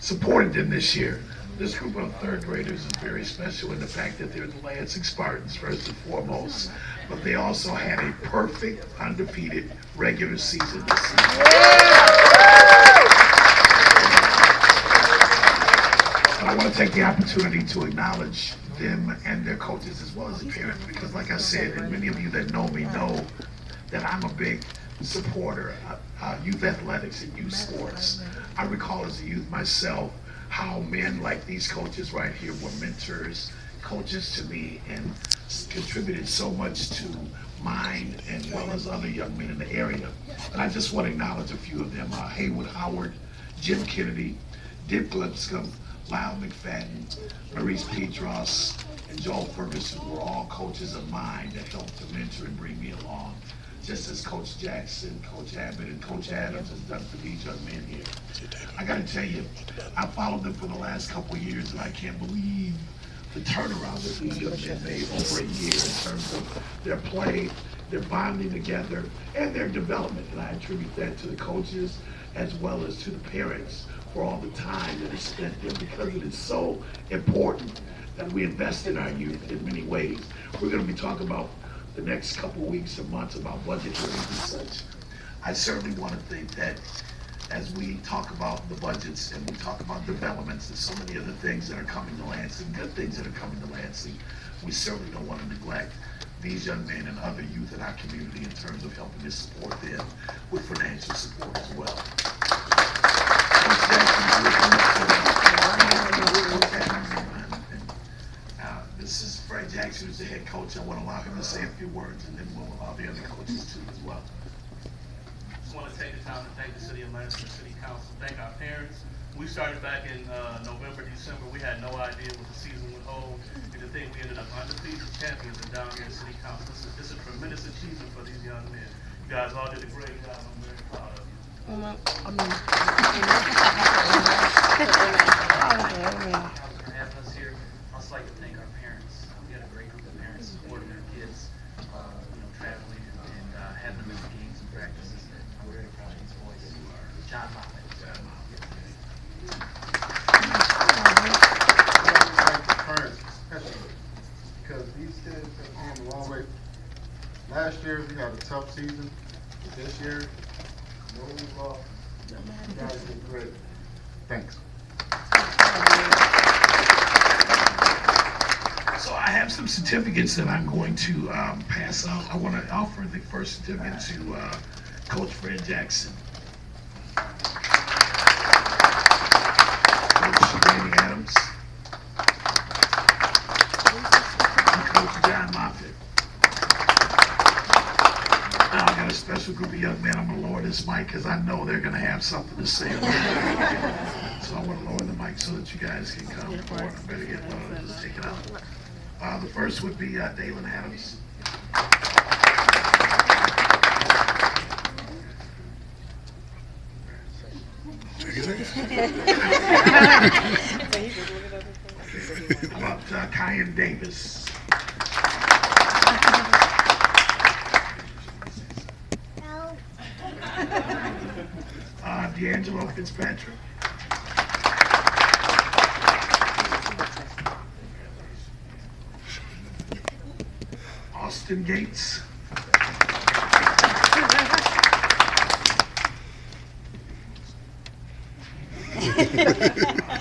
supported them this year. This group of third graders is very special in the fact that they're the Lansing Spartans first and foremost, but they also had a perfect, undefeated regular season this season. I want to take the opportunity to acknowledge them and their coaches as well as the parents, because like I said, and many of you that know me know that I'm a big supporter of youth athletics and youth sports. I recall as a youth myself how men like these coaches right here were mentors, coaches to me, and contributed so much to mine as well as other young men in the area. And I just want to acknowledge a few of them. Haywood Howard, Jim Kennedy, Dick Lipscomb, Lyle McFadden, Maurice Petros, and Joel Ferguson were all coaches of mine that helped to mentor and bring me along, just as Coach Jackson, Coach Abbott, and Coach Adams has done for these young men here. I gotta tell you, I followed them for the last couple of years, and I can't believe the turnaround that these young men made over a year in terms of their play, their bonding together, and their development. And I attribute that to the coaches as well as to the parents for all the time that is spent there, because it is so important that we invest in our youth in many ways. We're gonna be talking about the next couple of weeks and months about budget hearings and such. I certainly want to think that as we talk about the budgets and we talk about developments and so many other things that are coming to Lansing, good things that are coming to Lansing, we certainly don't want to neglect these young men and other youth in our community in terms of helping to support them with financial support as well. This is Fred Jackson, who's the head coach. I want to allow him to say a few words, and then we'll allow the other coaches too as well. Just want to take the time to thank the City of Lansing City Council, thank our parents. We started back in November, December. We had no idea what the season would hold, and to think we ended up undefeated champions and down here in City Council. It's a tremendous achievement for these young men. You guys all did a great job. I'm very proud of you. For having us here. I'd also like to thank our parents. We had a great group of parents supporting their kids, traveling and having them in the games and practices. I'm very proud of these boys. John Moffett. Parents, especially because these kids have come a long way. Last year we had a tough season. This year, no loss. You guys did great. Thanks. So I have some certificates that I'm going to pass out. I want to offer the first certificate to Coach Fred Jackson. Coach Randy Adams. And Coach John Moffett. Now I got a special group of young men. I'm going to lower this mic because I know they're going to have something to say. So I want to lower the mic so that you guys can come forward. I better get low. Just take it out. The first would be Dalen Adams. How about Kyan Davis? D'Angelo Fitzpatrick. Austin Gates.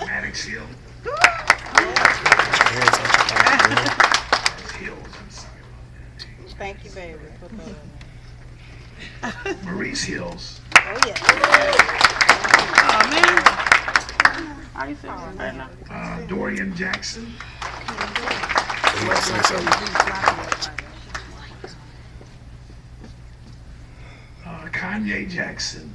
Maddox Hill. Hills, I'm sorry about that. Thank you, baby. Maurice Hills. Oh, yeah. Oh, man. How you feeling right now? Dorian Jackson. Kanye Jackson.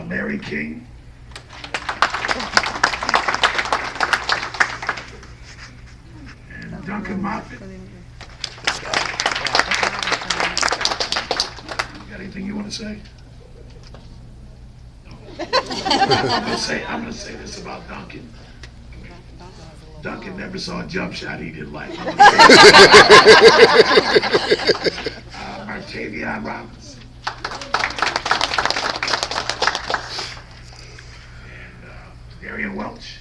Larry King. And Duncan Moffitt. Got anything you want to say? I'm gonna say this about Duncan. Duncan never saw a jump shot he didn't like. Martavion Robinson. And Darian Welch.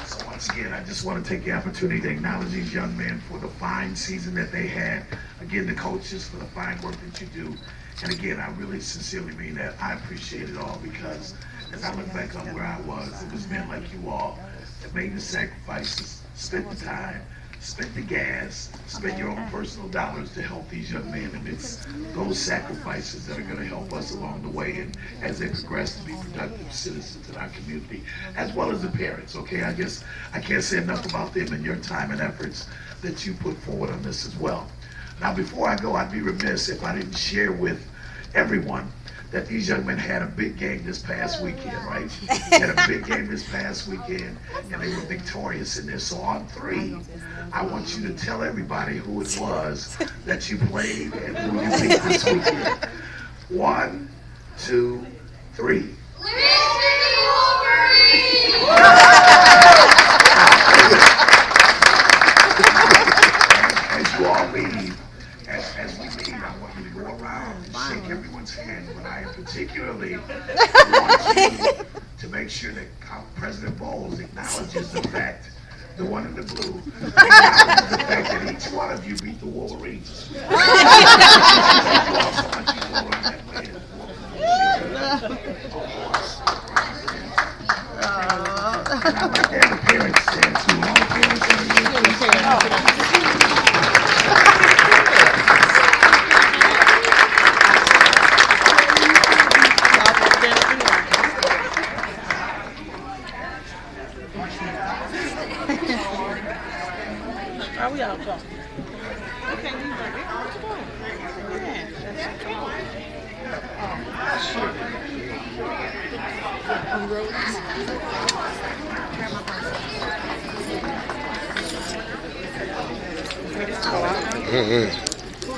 So once again, I just want to take the opportunity to acknowledge these young men for the fine season that they had. Again, the coaches for the fine work that you do. And again, I really sincerely mean that. I appreciate it all because as I look back on where I was, it was men like you all that made the sacrifices, spent the time, spent the gas, spent your own personal dollars to help these young men. And it's those sacrifices that are going to help us along the way and as they progress to be productive citizens in our community, as well as the parents, okay? I guess I can't say enough about them and your time and efforts that you put forward on this as well. Now, before I go, I'd be remiss if I didn't share with everyone that these young men had a big game this past weekend, right? They had a big game this past weekend, and they were victorious in this. So on 3, I want you to tell everybody who it was that you played and who you beat this weekend. 1, 2, 3. As you all leave, as we leave, I want you to go around and shake everyone's hand, but I particularly want you to make sure that President Bowles acknowledges the fact, the one in the blue, acknowledges the fact that each one of you beat the Wolverines. And I'd like to have the parents stand too. All the parents that are here, please stand. Are we out? Go. Mm-hmm.